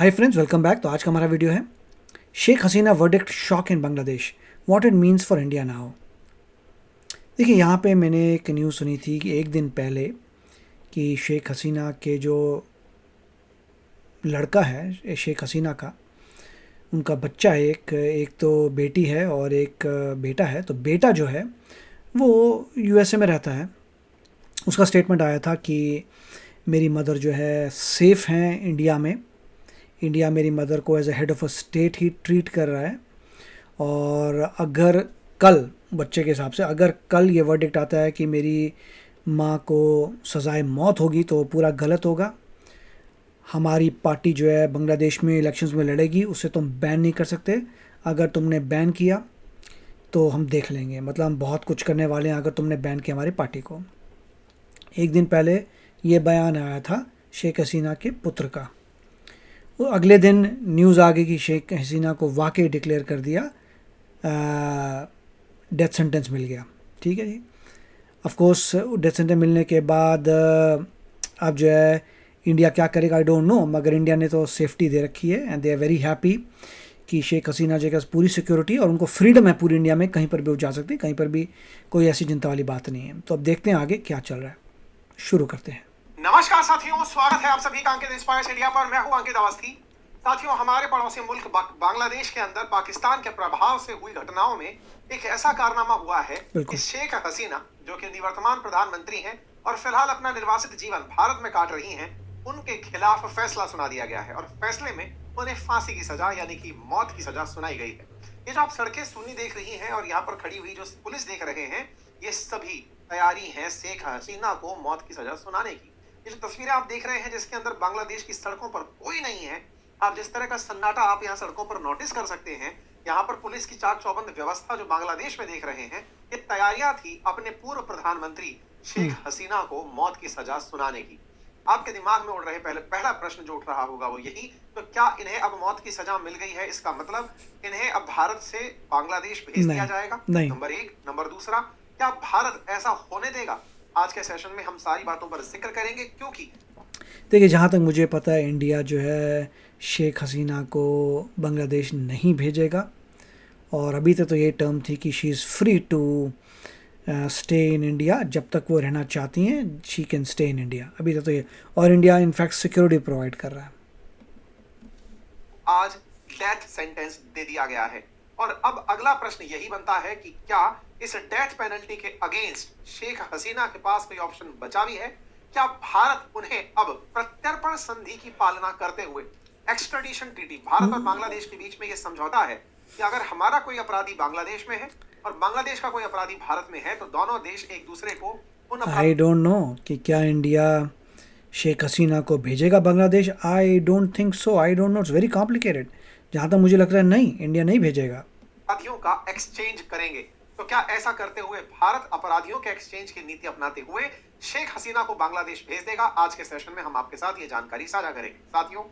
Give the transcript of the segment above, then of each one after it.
Hi friends, welcome back. तो आज का हमारा वीडियो है Sheikh Hasina verdict shock in Bangladesh, what it means for India now. देखिए, यहाँ पे मैंने एक न्यूज़ सुनी थी कि एक दिन पहले कि शेख हसीना के जो लड़का है, शेख हसीना का उनका बच्चा है, एक एक तो बेटी है और एक बेटा है। तो बेटा जो है वो यूएसए में रहता है। उसका स्टेटमेंट आया था कि मेरी मदर जो है सेफ़ हैं इंडिया में। इंडिया मेरी मदर को as a head of a state ही ट्रीट कर रहा है। और अगर कल, बच्चे के हिसाब से, अगर कल ये वर्डिक्ट आता है कि मेरी माँ को सज़ाए मौत होगी तो पूरा गलत होगा। हमारी पार्टी जो है बांग्लादेश में इलेक्शंस में लड़ेगी, उसे तुम बैन नहीं कर सकते। अगर तुमने बैन किया तो हम देख लेंगे, मतलब हम बहुत कुछ करने वाले हैं अगर तुमने बैन किया हमारी पार्टी को। एक दिन पहले ये बयान आया था शेख हसीना के पुत्र का। वो अगले दिन न्यूज़ आ गई कि शेख हसीना को वाकई डिक्लेयर कर दिया, डेथ सेंटेंस मिल गया। ठीक है जी। ऑफ कोर्स डेथ सेंटेंस मिलने के बाद अब जो है इंडिया क्या करेगा आई डोंट नो, मगर इंडिया ने तो सेफ्टी दे रखी है and they are very happy कि शेख हसीना जी के पास पूरी सिक्योरिटी और उनको फ्रीडम है पूरी इंडिया में, कहीं पर भी वो जा सकती है, कहीं पर भी कोई ऐसी चिंता वाली बात नहीं है। तो अब देखते हैं आगे क्या चल रहा है। शुरू करते हैं। नमस्कार साथियों, स्वागत है आप सभी का अंकित इंस्पायर्स इंडिया पर। मैं हूं अंकित अवस्थी। साथियों, हमारे पड़ोसी मुल्क बांग्लादेश के अंदर पाकिस्तान के प्रभाव से हुई घटनाओं में एक ऐसा कारनामा हुआ है कि शेख हसीना, जो कि निवर्तमान प्रधानमंत्री हैं और फिलहाल अपना निर्वासित जीवन भारत में काट रही हैं, उनके खिलाफ फैसला सुना दिया गया है और फैसले में उन्हें फांसी की सजा यानी कि मौत की सजा सुनाई गई है। ये जो आप सड़कें सुनी देख रही हैं और यहाँ पर खड़ी हुई जो पुलिस देख रहे हैं, ये सभी तैयारी है शेख हसीना को मौत की सजा सुनाने की। ये जो तस्वीरें आप देख रहे हैं जिसके अंदर बांग्लादेश की सड़कों पर कोई नहीं है, आप जिस तरह का सन्नाटा आप यहाँ सड़कों पर नोटिस कर सकते हैं। यहाँ पर पुलिस की चाक चौबंद व्यवस्था जो बांग्लादेश में देख रहे हैं, ये तैयारियां थी अपने पूर्व प्रधानमंत्री शेख हसीना को मौत की सजा सुनाने की। आपके दिमाग में उड़ रहे पहला प्रश्न जो उठ रहा होगा वो यही, तो क्या इन्हें अब मौत की सजा मिल गई है, इसका मतलब इन्हें अब भारत से बांग्लादेश भेज दिया जाएगा? नंबर एक। नंबर दूसरा, क्या भारत ऐसा होने देगा? आज के सेशन में हम सारी बातों पर जिक्र करेंगे, क्योंकि देखिए, जहाँ तक मुझे पता है इंडिया जो है शेख हसीना को बांग्लादेश नहीं भेजेगा। और अभी तक तो ये टर्म थी कि she is free to stay in India. जब तक वो रहना चाहती हैं she can stay in India. अभी तक तो ये, और इंडिया इनफैक्ट सिक्योरिटी प्रोवाइड कर रहा है। आज डेथ सेंटेंस दे दिया गया है और अब अगला प्रश्न यही बनता है कि क्या इस डेथ पेनल्टी के अगेंस्ट शेख हसीना के पास कोई ऑप्शन बचा भी है? क्या भारत उन्हें अब प्रत्यर्पण संधि की पालना करते हुए, एक्स्ट्राडिशन ट्रीटी, भारत और बांग्लादेश के बीच में यह समझौता है कि अगर हमारा कोई अपराधी बांग्लादेश में है और बांग्लादेश का कोई अपराधी भारत में है तो दोनों देश एक दूसरे को आई डोंट नो कि क्या इंडिया शेख हसीना को भेजेगा Bangladesh. I don't think so. I don't no, it's very complicated. जहाँ तक मुझे लग रहा है नहीं, इंडिया नहीं भेजेगा। अपराधियों का एक्सचेंज करेंगे। तो क्या ऐसा करते हुए भारत अपराधियों के एक्सचेंज की नीति अपनाते हुए शेख हसीना को बांग्लादेश भेज देगा? आज के सेशन में हम आपके साथ ये जानकारी साझा करेंगे। साथियों,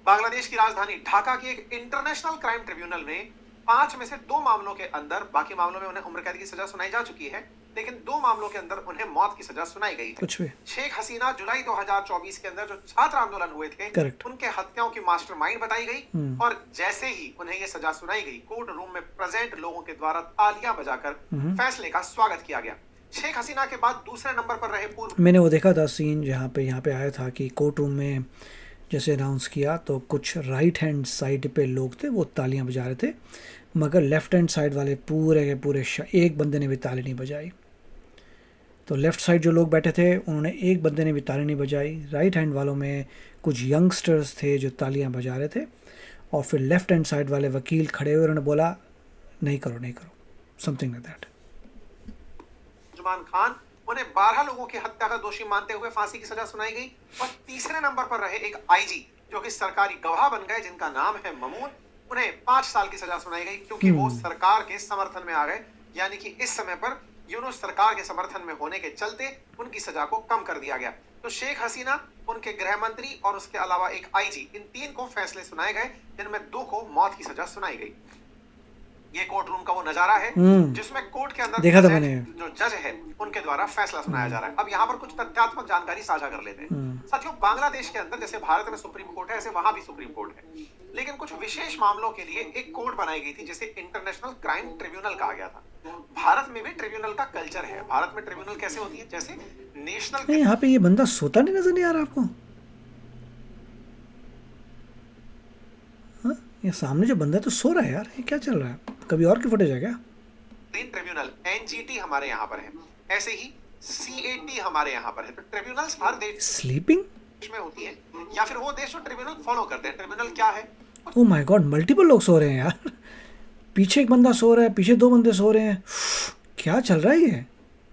बांग्लादेश की राजधानी ढाका की एक इंटरनेशनल क्राइम ट्रिब्यूनल में 5 में से 2 मामलों के अंदर, बाकी मामलों में उन्हें उम्र कैद की सजा सुनाई जा चुकी है, लेकिन 2 मामलों के अंदर उन्हें मौत की सजा सुनाई गई है। कुछ भी। शेख हसीना जुलाई 2024 के अंदर जो छात्र आंदोलन हुए थे, उनके हत्याओं की मास्टरमाइंड बताई गई और जैसे ही उन्हें यह सजा सुनाई गई, कोर्ट रूम में प्रेजेंट लोगों के द्वारा तालियां बजाकर फैसले का स्वागत किया गया। शेख हसीना के बाद दूसरे नंबर पर रहे पूर्व, मैंने वो देखा था सीन जहाँ पे आया था कि कोर्ट रूम में जैसे अनाउंस किया तो कुछ राइट हैंड साइड पे लोग थे, वो तालियां बजा रहे थे, मगर लेफ़्ट हैंड साइड वाले पूरे के पूरे एक बंदे ने भी ताली नहीं बजाई। तो लेफ़्ट साइड जो लोग बैठे थे उन्होंने, एक बंदे ने भी ताली नहीं बजाई। राइट हैंड वालों में कुछ यंगस्टर्स थे जो तालियां बजा रहे थे, और फिर लेफ़्ट हैंड साइड वाले वकील खड़े हुए, उन्होंने बोला नहीं करो नहीं करो, समथिंग लाइक दैट। जुमान खान, उन्हें 12 लोगों की हत्या का दोषी मानते हुए फांसी की सजा सुनाई गई। और तीसरे नंबर पर रहे एक आईजी जो कि सरकारी गवाह बन गए, जिनका नाम है ममून, उन्हें 5 साल की सजा सुनाई गई क्योंकि वो सरकार के समर्थन में आ गए, यानी कि इस समय पर यूनुस सरकार के समर्थन में होने के चलते उनकी सजा को कम कर दिया गया। तो शेख हसीना, उनके गृह मंत्री और उसके अलावा एक आईजी, इन 3 को फैसले सुनाए गए, जिनमें 2 को मौत की सजा सुनाई गई। ये कोर्ट रूम का वो नजारा है जिसमें कोर्ट के अंदर देखा था मैंने, जो जज है उनके द्वारा फैसला सुनाया जा रहा है। अब यहाँ पर कुछ तथ्यात्मक जानकारी साझा कर लेते हैं। साथियों, बांग्लादेश के अंदर जैसे भारत में सुप्रीम कोर्ट है, ऐसे वहां भी सुप्रीम कोर्ट है, लेकिन कुछ विशेष मामलों के लिए एक कोर्ट बनाई गई थी जिसे इंटरनेशनल क्राइम ट्रिब्यूनल कहा गया था। भारत में भी ट्रिब्यूनल का कल्चर है। भारत में ट्रिब्यूनल कैसे होती है, जैसे नेशनल। यहाँ पे ये बंदा सोता नहीं नजर नहीं आ रहा आपको? हाँ, ये सामने जो बंदा है तो सो रहा है यार, ये क्या चल रहा है? कभी और की फुटेज है क्या? ट्रिब्यूनल एनजीटी हमारे यहाँ पर है, ऐसे ही सीएटी हमारे यहाँ पर है। तो ट्रिब्यूनल्स हर देश स्लीपिंग में होती है, या फिर वो देश जो ट्रिब्यूनल फॉलो करते हैं। ट्रिब्यूनल क्या है? ओह माय गॉड, मल्टीपल लोग सो रहे हैं यार। पीछे एक बंदा सो रहा है, पीछे दो बंदे सो रहे हैं। क्या चल रहा है? ये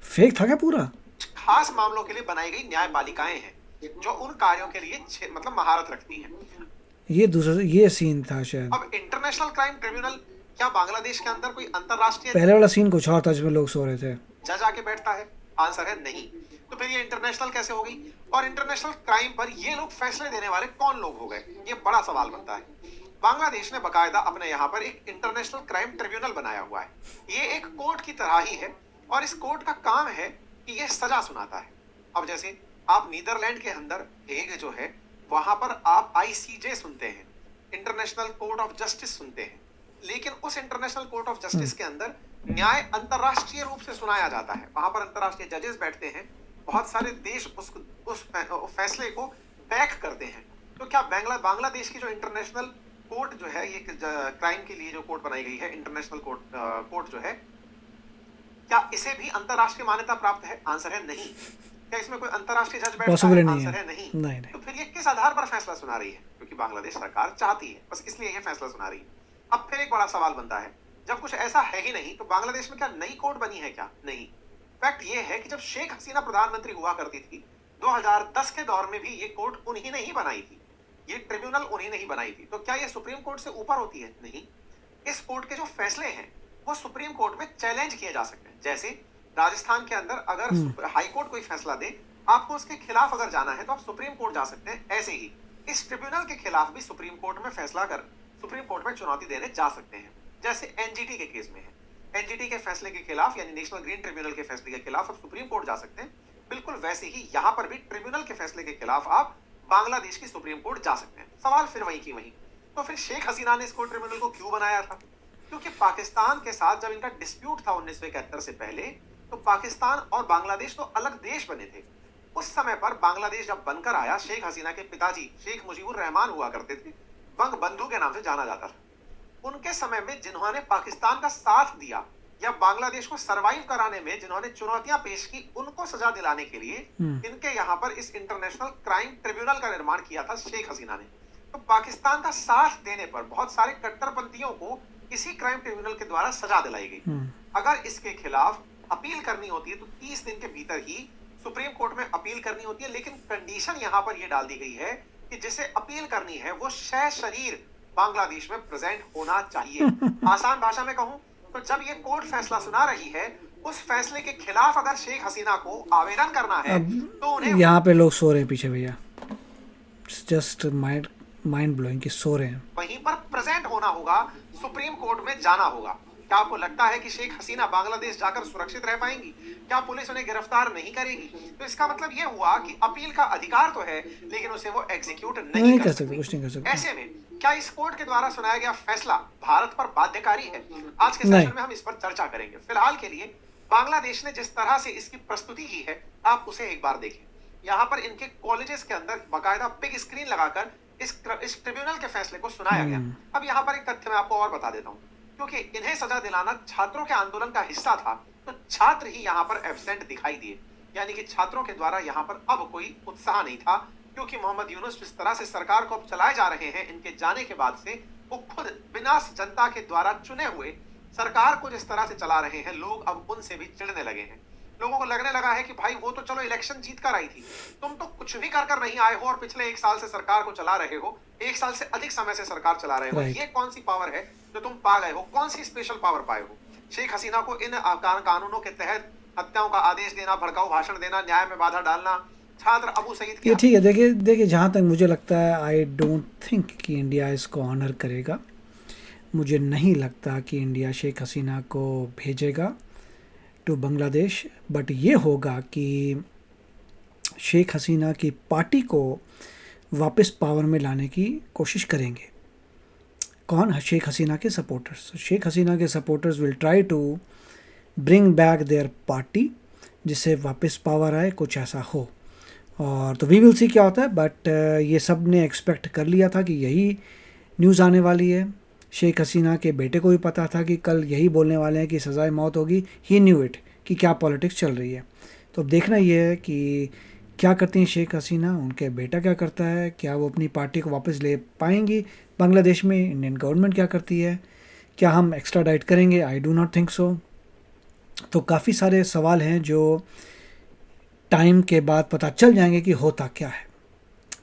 फेक था क्या पूरा? खास मामलों के लिए बनाई गई न्यायपालिकाएं हैं जो उन कार्यों के लिए मतलब महारत रखती हैं। ये दूसरा ये सीन था शायद। अब इंटरनेशनल क्राइम ट्रिब्यूनल क्या बांग्लादेश के अंदर कोई अंतरराष्ट्रीय? पहले वाला सीन कुछ और था जिसमें लोग सो रहे थे। जज आके बैठता है? आंसर है नहीं। तो फिर ये इंटरनेशनल कैसे हो गई? और इंटरनेशनल क्राइम पर ये लोग फैसले देने वाले कौन लोग हो गए, ये बड़ा सवाल बनता है। बांग्लादेश ने बकायदा अपने यहाँ पर एक इंटरनेशनल क्राइम ट्रिब्यूनल बनाया हुआ है। ये एक कोर्ट की तरह ही है और इस कोर्ट का काम है कि ये सजा सुनाता है। अब जैसे आप नीदरलैंड के अंदर हेग जो है वहां पर आप आईसीजे सुनते हैं, इंटरनेशनल कोर्ट ऑफ जस्टिस सुनते हैं, लेकिन उस इंटरनेशनल कोर्ट ऑफ जस्टिस के अंदर न्याय अंतरराष्ट्रीय रूप से सुनाया जाता है। वहां पर अंतरराष्ट्रीय जजेस बैठते हैं, बहुत सारे देश उस फैसले को बैक करते हैं। तो क्या बांग्लादेश की जो इंटरनेशनल कोर्ट जो है, ये क्राइम के लिए जो कोर्ट बनाई गई है, इंटरनेशनल कोर्ट जो है, क्या इसे भी अंतरराष्ट्रीय मान्यता प्राप्त है? आंसर है नहीं। क्या इसमें कोई अंतरराष्ट्रीय जज बैठता है? आंसर है नहीं। नहीं। तो फिर ये किस आधार पर फैसला सुना रही है? क्योंकि बांग्लादेश सरकार चाहती है, बस इसलिए ये फैसला सुना रही है। अब फिर एक बड़ा सवाल बनता है, जब कुछ ऐसा है ही नहीं तो बांग्लादेश में क्या नई कोर्ट बनी है क्या? नहीं। फैक्ट ये है कि जब शेख हसीना प्रधानमंत्री हुआ करती थी 2010 के दौर में भी ये कोर्ट उन्हीं ने ही बनाई थी, ये ट्रिब्यूनल उन्हीं ने ही बनाई थी। तो क्या ये सुप्रीम कोर्ट से ऊपर होती है? नहीं। इस कोर्ट के जो फैसले हैं वो सुप्रीम कोर्ट में चैलेंज किए जा सकते हैं। जैसे राजस्थान के अंदर अगर हाई कोर्ट कोई फैसला दे, आपको उसके खिलाफ अगर जाना है तो आप सुप्रीम कोर्ट जा सकते हैं। ऐसे ही इस ट्रिब्यूनल के खिलाफ भी सुप्रीम कोर्ट में फैसला कर सुप्रीम कोर्ट में चुनौती देने जा सकते हैं, जैसे एनजीटी के केस में है। एनजीटी के फैसले के खिलाफ यानी नेशनल ग्रीन ट्रिब्यूनल के फैसले के खिलाफ आप सुप्रीम कोर्ट जा सकते हैं। बिल्कुल वैसे ही यहाँ पर भी ट्रिब्यूनल के फैसले के खिलाफ आप बांग्लादेश की सुप्रीम कोर्ट जा सकते हैं। सवाल फिर वही की वही। तो फिर शेख हसीना ने इसको ट्रिब्यूनल को क्यों बनाया था? क्योंकि पाकिस्तान के साथ जब इनका डिस्प्यूट था 1971 से पहले, तो पाकिस्तान और बांग्लादेश तो अलग देश बने थे। उस समय पर बांग्लादेश जब बनकर आया, शेख हसीना के पिताजी शेख मुजीबुर रहमान हुआ करते थे, बंग बंधु के नाम से जाना जाता था। उनके समय में जिन्होंने पाकिस्तान का साथ दिया या बांग्लादेश को सरवाइव कराने में जिन्होंने चुनौतियां पेश की, उनको सजा दिलाने के लिए इनके यहाँ पर इस इंटरनेशनल क्राइम ट्रिब्यूनल का निर्माण किया था शेख हसीना ने। तो पाकिस्तान का साथ देने पर बहुत सारे कट्टरपंथियों को इसी क्राइम ट्रिब्यूनल के द्वारा सजा दिलाई गई। अगर इसके खिलाफ अपील करनी होती है तो 30 दिन के भीतर ही सुप्रीम कोर्ट में अपील करनी होती है, लेकिन कंडीशन यहाँ पर यह डाल दी गई है कि जिसे अपील करनी है वो शरीर बांग्लादेश में प्रेजेंट होना चाहिए। आसान भाषा में कहूं तो जब ये कोर्ट फैसला सुना रही है, उस फैसले के खिलाफ अगर शेख हसीना को आवेदन करना है तो उन्हें, यहाँ पे लोग सो रहे हैं पीछे भैया, जस्ट माइंड ब्लोइंग कि सो रहे हैं, वहीं पर प्रेजेंट होना होगा, सुप्रीम कोर्ट में जाना होगा। क्या आपको लगता है कि शेख हसीना बांग्लादेश जाकर सुरक्षित रह पाएंगी? क्या पुलिस उन्हें गिरफ्तार नहीं करेगी? तो इसका मतलब ये हुआ कि अपील का अधिकार तो है, लेकिन उसे वो एग्जीक्यूट नहीं कर सकते, कुछ नहीं कर सकते। ऐसे में क्या इस कोर्ट के द्वारा सुनाया गया फैसला भारत पर बाध्यकारी है? आज के सेशन में हम इस पर चर्चा करेंगे। फिलहाल के लिए बांग्लादेश ने जिस तरह से इसकी प्रस्तुति की है, आप उसे एक बार देखें। यहाँ पर इनके कॉलेजेस के अंदर बाकायदा बिग स्क्रीन लगाकर इस ट्रिब्यूनल के फैसले को सुनाया गया। अब यहाँ पर एक तथ्य मैं आपको और बता देता हूँ, क्योंकि इन्हें सजा दिलाना छात्रों के आंदोलन का हिस्सा था, तो छात्र ही यहाँ पर एब्सेंट दिखाई दिए, यानी कि छात्रों के द्वारा यहाँ पर अब कोई उत्साह नहीं था, क्योंकि मोहम्मद यूनुस जिस तरह से सरकार को अब चलाए जा रहे हैं इनके जाने के बाद से, वो खुद बिना जनता के द्वारा चुने हुए सरकार को जिस तरह से चला रहे हैं, लोग अब उनसे भी चिढ़ने लगे हैं। लोगों को लगने लगा है कि भाई वो तो चलो इलेक्शन जीत कर आई थी, तुम तो कुछ भी कर नहीं आए हो और पिछले 1 साल से सरकार को चला रहे हो, 1 साल से अधिक समय से सरकार चला रहे हो। ये कौन सी पावर है जो तुम पा गए हो? कौन सी स्पेशल पावर पाए हो? शेख हसीना को इन कानूनों के तहत हत्याओं का आदेश देना, भड़काऊ भाषण देना, न्याय में बाधा डालना, छात्र अबू सईद ये ठीक है। देखिए जहाँ तक मुझे लगता है, आई डोंट थिंक कि इंडिया इसको ऑनर करेगा। मुझे नहीं लगता कि इंडिया शेख हसीना को भेजेगा टू बांग्लादेश, बट ये होगा कि शेख हसीना की पार्टी को वापस पावर में लाने की कोशिश करेंगे। कौन? शेख हसीना के सपोर्टर्स। शेख हसीना के supporters will try to bring back their party, जिससे वापस पावर आए, कुछ ऐसा हो। और तो वी विल सी क्या होता है, बट ये सब ने एक्सपेक्ट कर लिया था कि यही न्यूज़ आने वाली है। शेख हसीना के बेटे को भी पता था कि कल यही बोलने वाले हैं कि सज़ाए मौत होगी। ही न्यू इट कि क्या पॉलिटिक्स चल रही है। तो अब देखना ये है कि क्या करती हैं शेख हसीना, उनके बेटा क्या करता है, क्या वो अपनी पार्टी को वापस ले पाएंगी बांग्लादेश में, इंडियन गवर्नमेंट क्या करती है, क्या हम एक्स्ट्राडाइट करेंगे? I do not think so. तो काफ़ी सारे सवाल हैं जो टाइम के बाद पता चल जाएंगे कि होता क्या है।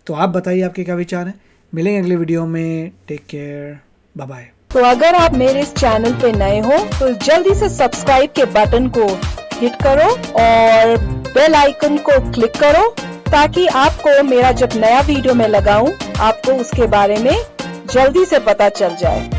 तो आप बताइए आपके क्या विचार हैं। मिलेंगे अगले वीडियो में। Take care, bye bye. तो अगर आप मेरे इस चैनल पे नए हो तो जल्दी से सब्सक्राइब के बटन को हिट करो और बेल आइकन को क्लिक करो, ताकि आपको मेरा जब नया वीडियो मैं लगाऊं आपको उसके बारे में जल्दी से पता चल जाए।